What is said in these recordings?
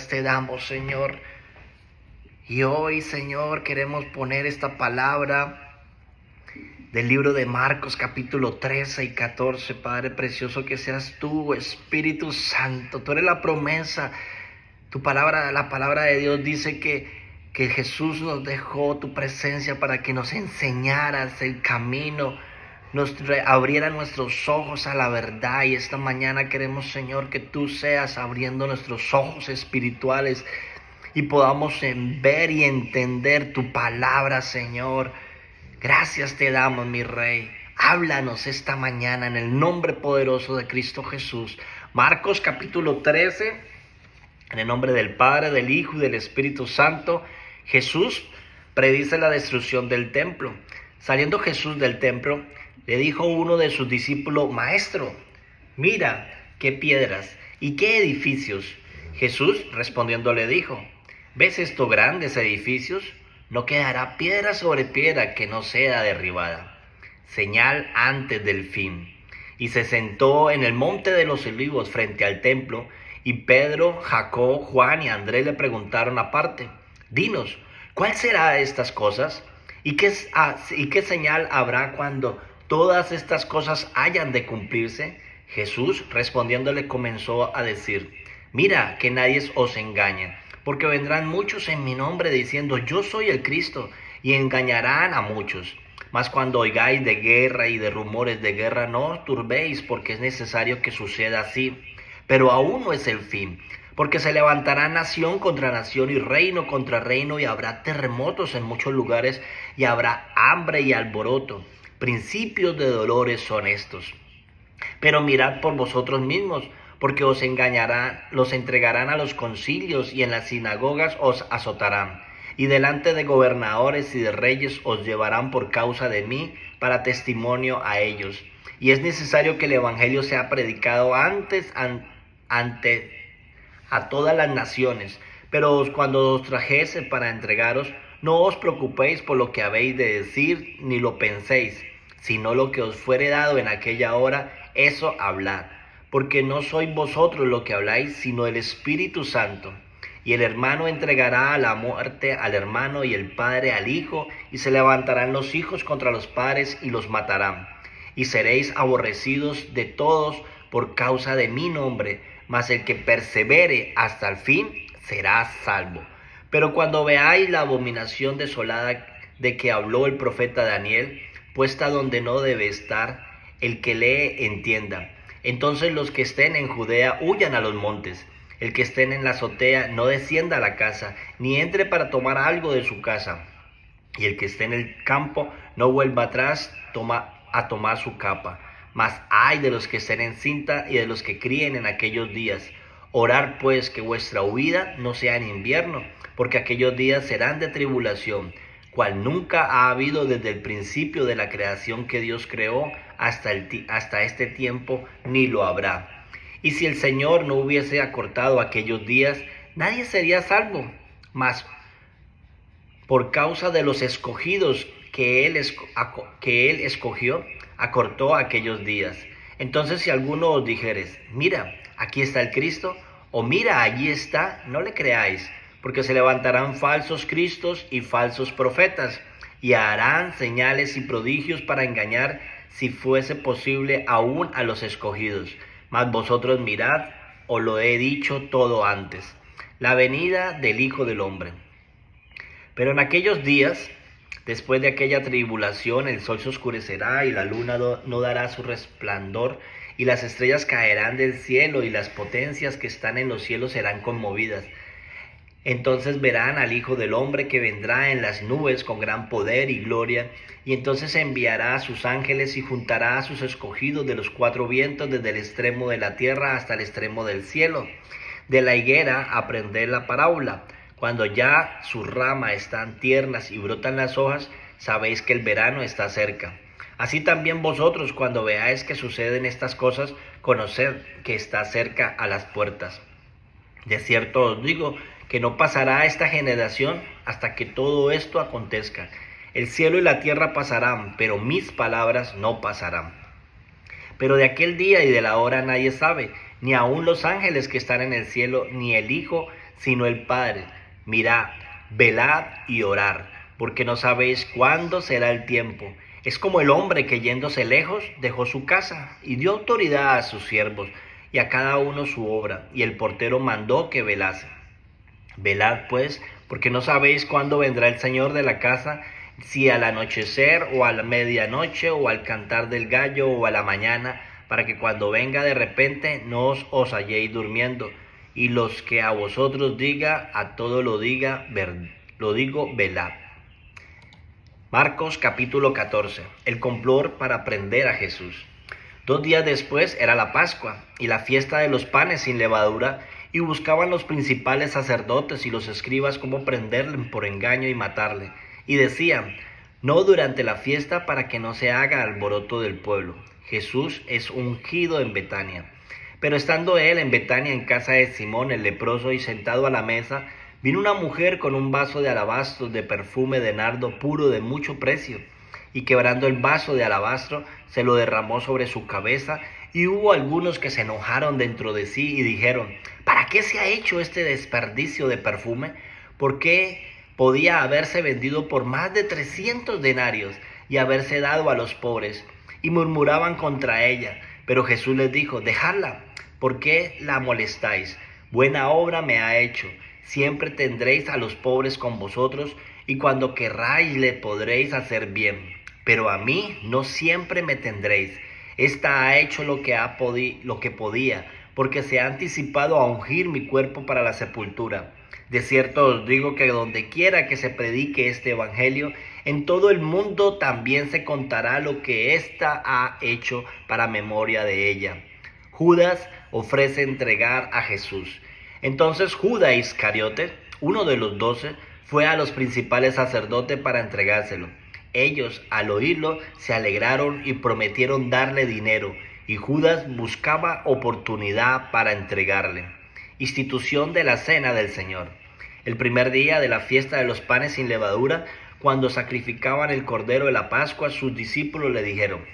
Te damos, Señor. Y hoy, Señor, queremos poner esta palabra del libro de Marcos, capítulo 13 y 14. Padre precioso, que seas tú, Espíritu Santo. Tú eres la promesa. Tu palabra, la palabra de Dios dice que Jesús nos dejó tu presencia para que nos enseñaras el camino, abriera nuestros ojos a la verdad. Y esta mañana queremos, Señor, que tú seas abriendo nuestros ojos espirituales y podamos ver y entender tu palabra, Señor. Gracias te damos, mi Rey. Háblanos esta mañana en el nombre poderoso de Cristo Jesús. Marcos capítulo 13, en el nombre del Padre, del Hijo y del Espíritu Santo. Jesús predice la destrucción del templo. Saliendo Jesús del templo, le dijo uno de sus discípulos: Maestro, mira qué piedras y qué edificios. Jesús respondiendo le dijo: ¿Ves estos grandes edificios? No quedará piedra sobre piedra que no sea derribada. Señal antes del fin. Y se sentó en el monte de los Olivos frente al templo, y Pedro, Jacob, Juan y Andrés le preguntaron aparte: Dinos, ¿cuál será de estas cosas? ¿Y qué señal habrá cuando todas estas cosas hayan de cumplirse? Jesús respondiéndole comenzó a decir: Mira que nadie os engañe, porque vendrán muchos en mi nombre diciendo: Yo soy el Cristo, y engañarán a muchos. Mas cuando oigáis de guerra y de rumores de guerra, no os turbéis, porque es necesario que suceda así. Pero aún no es el fin, porque se levantará nación contra nación y reino contra reino, y habrá terremotos en muchos lugares, y habrá hambre y alboroto. Principios de dolores son estos. Pero mirad por vosotros mismos, porque os engañarán, los entregarán a los concilios, y en las sinagogas os azotarán, y delante de gobernadores y de reyes os llevarán por causa de mí para testimonio a ellos. Y es necesario que el evangelio sea predicado antes ante a todas las naciones. Pero cuando os trajese para entregaros, no os preocupéis por lo que habéis de decir, ni lo penséis, sino lo que os fuere dado en aquella hora, eso hablad. Porque no sois vosotros lo que habláis, sino el Espíritu Santo. Y el hermano entregará a la muerte al hermano, y el padre al hijo, y se levantarán los hijos contra los padres y los matarán. Y seréis aborrecidos de todos por causa de mi nombre, mas el que persevere hasta el fin será salvo. Pero cuando veáis la abominación desolada de que habló el profeta Daniel, puesta donde no debe estar, el que lee entienda. Entonces los que estén en Judea huyan a los montes. El que esté en la azotea no descienda a la casa, ni entre para tomar algo de su casa. Y el que esté en el campo no vuelva atrás a tomar su capa. Mas ay de los que estén en cinta y de los que críen en aquellos días. Orad pues que vuestra huida no sea en invierno, porque aquellos días serán de tribulación, cual nunca ha habido desde el principio de la creación que Dios creó hasta este tiempo, ni lo habrá. Y si el Señor no hubiese acortado aquellos días, nadie sería salvo. Mas por causa de los escogidos que él escogió, acortó aquellos días. Entonces si alguno os dijeres: Mira, aquí está el Cristo, o mira, allí está, no le creáis, porque se levantarán falsos cristos y falsos profetas, y harán señales y prodigios para engañar, si fuese posible, aún a los escogidos. Mas vosotros mirad, os lo he dicho todo antes. La venida del Hijo del Hombre. Pero en aquellos días, después de aquella tribulación, el sol se oscurecerá y la luna no dará su resplandor, y las estrellas caerán del cielo, y las potencias que están en los cielos serán conmovidas. Entonces verán al Hijo del Hombre que vendrá en las nubes con gran poder y gloria, y entonces enviará a sus ángeles y juntará a sus escogidos de los cuatro vientos, desde el extremo de la tierra hasta el extremo del cielo. De la higuera aprended la parábola. Cuando ya sus ramas están tiernas y brotan las hojas, sabéis que el verano está cerca. Así también vosotros, cuando veáis que suceden estas cosas, conoced que está cerca a las puertas. De cierto os digo que no pasará esta generación hasta que todo esto acontezca. El cielo y la tierra pasarán, pero mis palabras no pasarán. Pero de aquel día y de la hora nadie sabe, ni aun los ángeles que están en el cielo, ni el Hijo, sino el Padre. Mirad, velad y orad, porque no sabéis cuándo será el tiempo. Es como el hombre que yéndose lejos dejó su casa y dio autoridad a sus siervos y a cada uno su obra, y el portero mandó que velase. Velad pues, porque no sabéis cuándo vendrá el Señor de la casa, si al anochecer o a la medianoche o al cantar del gallo o a la mañana, para que cuando venga de repente no os halléis durmiendo. Y los que a vosotros diga, a todo lo digo, velad. Marcos capítulo 14. El complot para prender a Jesús. 2 días después era la Pascua y la fiesta de los panes sin levadura, y buscaban los principales sacerdotes y los escribas cómo prenderle por engaño y matarle. Y decían: no durante la fiesta, para que no se haga alboroto del pueblo. Jesús es ungido en Betania. Pero estando él en Betania, en casa de Simón el leproso, y sentado a la mesa, vino una mujer con un vaso de alabastro de perfume de nardo puro de mucho precio, y quebrando el vaso de alabastro, se lo derramó sobre su cabeza. Y hubo algunos que se enojaron dentro de sí y dijeron: ¿para qué se ha hecho este desperdicio de perfume? Porque podía haberse vendido por más de 300 denarios y haberse dado a los pobres. Y murmuraban contra ella. Pero Jesús les dijo: dejadla, ¿por qué la molestáis? Buena obra me ha hecho. Siempre tendréis a los pobres con vosotros, y cuando querráis le podréis hacer bien. Pero a mí no siempre me tendréis. Esta ha hecho lo que podía, porque se ha anticipado a ungir mi cuerpo para la sepultura. De cierto os digo que donde quiera que se predique este evangelio, en todo el mundo también se contará lo que ésta ha hecho para memoria de ella. Judas ofrece entregar a Jesús. Entonces Judas Iscariote, uno de los 12, fue a los principales sacerdotes para entregárselo. Ellos, al oírlo, se alegraron y prometieron darle dinero, y Judas buscaba oportunidad para entregarle. Institución de la cena del Señor. El primer día de la fiesta de los panes sin levadura, cuando sacrificaban el cordero de la Pascua, sus discípulos le dijeron: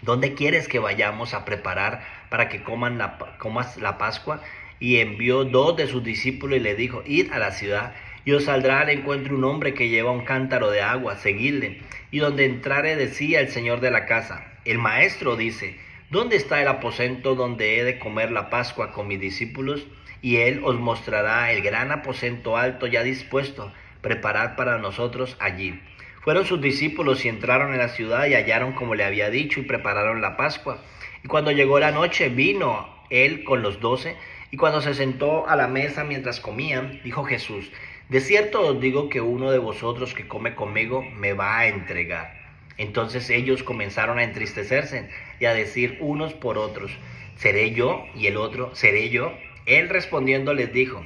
¿dónde quieres que vayamos a preparar para que comas la Pascua? Y envió 2 de sus discípulos y le dijo: id a la ciudad, y os saldrá al encuentro un hombre que lleva un cántaro de agua, seguidle. Y donde entrare, decía el señor de la casa: el maestro dice: ¿dónde está el aposento donde he de comer la Pascua con mis discípulos? Y él os mostrará el gran aposento alto ya dispuesto, preparad para nosotros allí. Fueron sus discípulos y entraron en la ciudad y hallaron como le había dicho, y prepararon la Pascua. Y cuando llegó la noche, vino él con los 12, y cuando se sentó a la mesa mientras comían, dijo Jesús: de cierto os digo que uno de vosotros que come conmigo me va a entregar. Entonces ellos comenzaron a entristecerse y a decir unos por otros: ¿seré yo? Y el otro: ¿seré yo? Él respondiendo les dijo: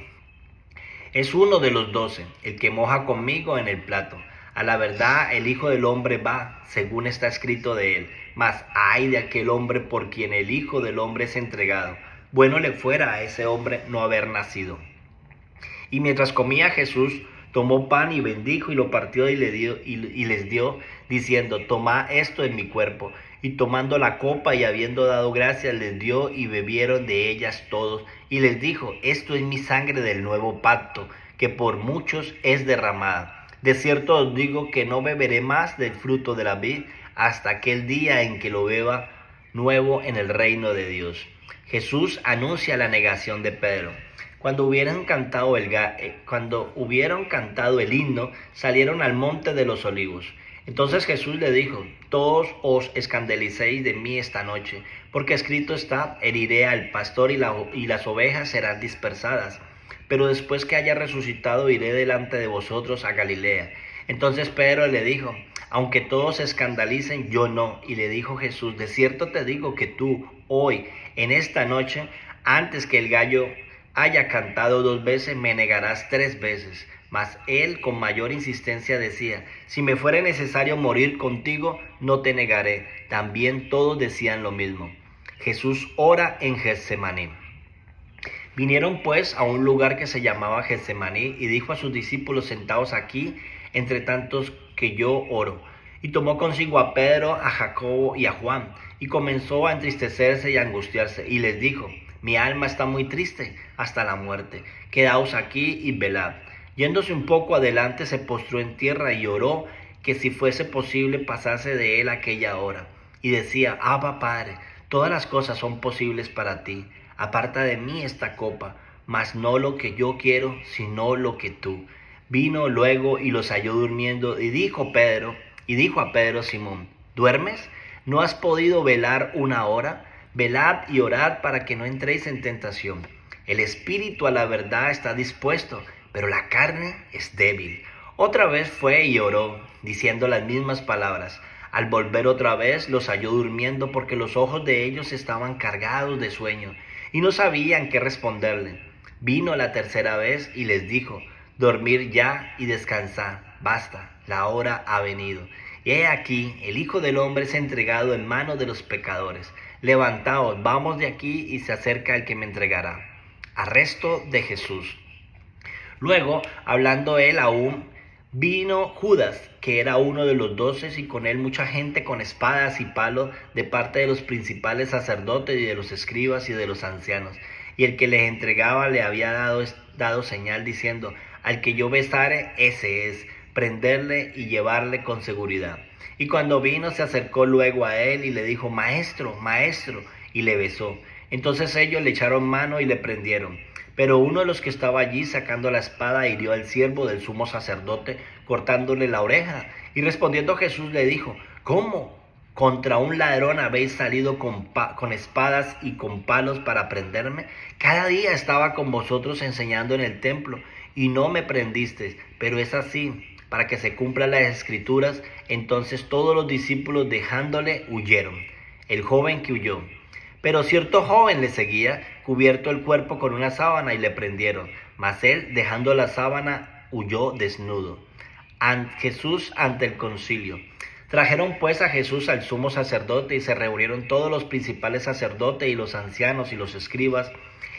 es uno de los 12, el que moja conmigo en el plato. A la verdad, el Hijo del Hombre va, según está escrito de él. Mas ay de aquel hombre por quien el Hijo del Hombre es entregado. Bueno le fuera a ese hombre no haber nacido. Y mientras comía Jesús, tomó pan y bendijo y lo partió y les dio, diciendo: tomad esto en mi cuerpo. Y tomando la copa y habiendo dado gracias, les dio, y bebieron de ellas todos. Y les dijo: esto es mi sangre del nuevo pacto, que por muchos es derramada. De cierto os digo que no beberé más del fruto de la vid hasta aquel día en que lo beba nuevo en el reino de Dios. Jesús anuncia la negación de Pedro. Cuando hubieron cantado el himno, salieron al monte de los olivos. Entonces Jesús le dijo: todos os escandalicéis de mí esta noche, porque escrito está: heriré al pastor y las ovejas serán dispersadas. Pero después que haya resucitado, iré delante de vosotros a Galilea. Entonces Pedro le dijo: aunque todos se escandalicen, yo no. Y le dijo Jesús: de cierto te digo que tú, hoy, en esta noche, antes que el gallo haya cantado 2 veces, me negarás 3 veces. Mas él con mayor insistencia decía: si me fuere necesario morir contigo, no te negaré. También todos decían lo mismo. Jesús ora en Getsemaní. Vinieron pues a un lugar que se llamaba Getsemaní, y dijo a sus discípulos: sentaos aquí, entre tantos que yo oro. Y tomó consigo a Pedro, a Jacobo y a Juan, y comenzó a entristecerse y a angustiarse, y les dijo: Mi alma está muy triste hasta la muerte. Quedaos aquí y velad. Yéndose un poco adelante, se postró en tierra y oró que si fuese posible pasase de él aquella hora. Y decía: Abba, Padre, todas las cosas son posibles para ti. Aparta de mí esta copa, mas no lo que yo quiero, sino lo que tú. Vino luego y los halló durmiendo, y dijo a Pedro Simón: ¿Duermes? ¿No has podido velar una hora? Velad y orad para que no entréis en tentación. El espíritu a la verdad está dispuesto, pero la carne es débil. Otra vez fue y oró, diciendo las mismas palabras. Al volver otra vez los halló durmiendo, porque los ojos de ellos estaban cargados de sueño, y no sabían qué responderle. Vino la tercera vez y les dijo: Dormid ya y descansad, basta, la hora ha venido. Y he aquí, el Hijo del Hombre es entregado en manos de los pecadores. Levantaos, vamos de aquí, y se acerca el que me entregará. Arresto de Jesús. Luego, hablando él aún, vino Judas, que era uno de los 12, y con él mucha gente con espadas y palos de parte de los principales sacerdotes y de los escribas y de los ancianos. Y el que les entregaba le había dado señal diciendo: Al que yo besare, ese es, prenderle y llevarle con seguridad. Y cuando vino, se acercó luego a él y le dijo: Maestro, maestro, y le besó. Entonces ellos le echaron mano y le prendieron. Pero uno de los que estaba allí, sacando la espada, hirió al siervo del sumo sacerdote, cortándole la oreja. Y respondiendo Jesús le dijo: ¿Cómo? ¿Contra un ladrón habéis salido con espadas y con palos para prenderme? Cada día estaba con vosotros enseñando en el templo, y no me prendisteis, pero es así, para que se cumplan las escrituras. Entonces todos los discípulos, dejándole, huyeron. El joven que huyó. Pero cierto joven le seguía, cubierto el cuerpo con una sábana, y le prendieron. Mas él, dejando la sábana, huyó desnudo. Jesús ante el concilio. Trajeron pues a Jesús al sumo sacerdote, y se reunieron todos los principales sacerdotes y los ancianos y los escribas.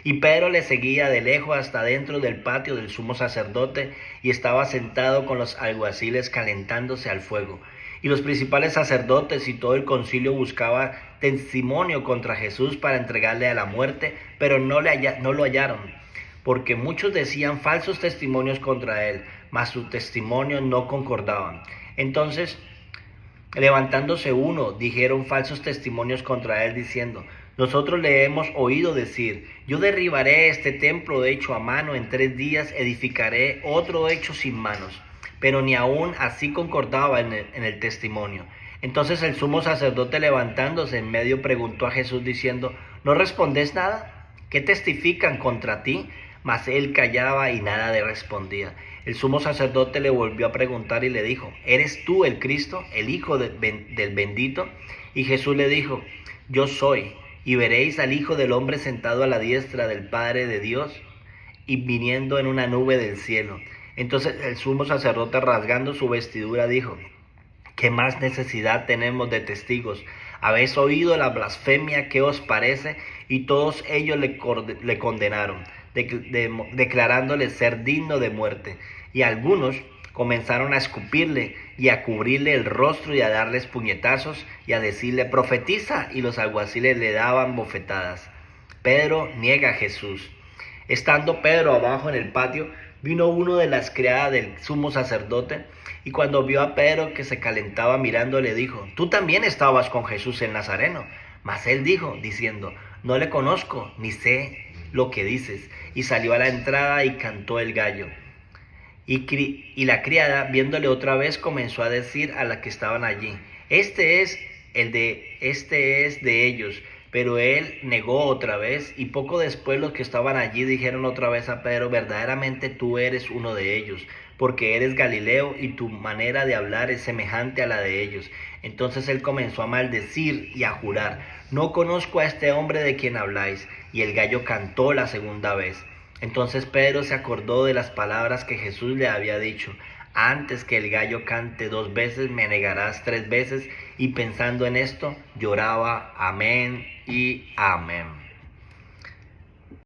Y Pedro le seguía de lejos hasta dentro del patio del sumo sacerdote, y estaba sentado con los alguaciles calentándose al fuego. Y los principales sacerdotes y todo el concilio buscaba testimonio contra Jesús para entregarle a la muerte, pero no lo hallaron, porque muchos decían falsos testimonios contra él, mas sus testimonios no concordaban. Entonces, levantándose uno, dijeron falsos testimonios contra él, diciendo: Nosotros le hemos oído decir: Yo derribaré este templo hecho a mano, en 3 días edificaré otro hecho sin manos. Pero ni aún así concordaba en el testimonio. Entonces el sumo sacerdote, levantándose en medio, preguntó a Jesús diciendo: ¿No respondes nada? ¿Qué testifican contra ti? Mas él callaba y nada le respondía. El sumo sacerdote le volvió a preguntar y le dijo: ¿Eres tú el Cristo, el Hijo del bendito? Y Jesús le dijo: Yo soy. Y veréis al Hijo del Hombre sentado a la diestra del Padre de Dios y viniendo en una nube del cielo. Entonces el sumo sacerdote, rasgando su vestidura, dijo: ¿Qué más necesidad tenemos de testigos? Habéis oído la blasfemia, ¿qué os parece? Y todos ellos le condenaron, declarándole ser digno de muerte. Y algunos comenzaron a escupirle y a cubrirle el rostro y a darles puñetazos y a decirle: profetiza. Y los alguaciles le daban bofetadas. Pedro niega a Jesús. Estando Pedro abajo en el patio, vino uno de las criadas del sumo sacerdote, y cuando vio a Pedro que se calentaba mirando, le dijo: Tú también estabas con Jesús el Nazareno. Mas él dijo, diciendo: No le conozco, ni sé lo que dices. Y salió a la entrada y cantó el gallo. Y la criada, viéndole otra vez, comenzó a decir a las que estaban allí: Este es de ellos. Pero él negó otra vez, y poco después los que estaban allí dijeron otra vez a Pedro: Verdaderamente tú eres uno de ellos, porque eres Galileo, y tu manera de hablar es semejante a la de ellos. Entonces él comenzó a maldecir y a jurar: No conozco a este hombre de quien habláis. Y el gallo cantó la segunda vez. Entonces Pedro se acordó de las palabras que Jesús le había dicho: Antes que el gallo cante 2 veces, me negarás 3 veces. Y pensando en esto, lloraba. Amén y amén.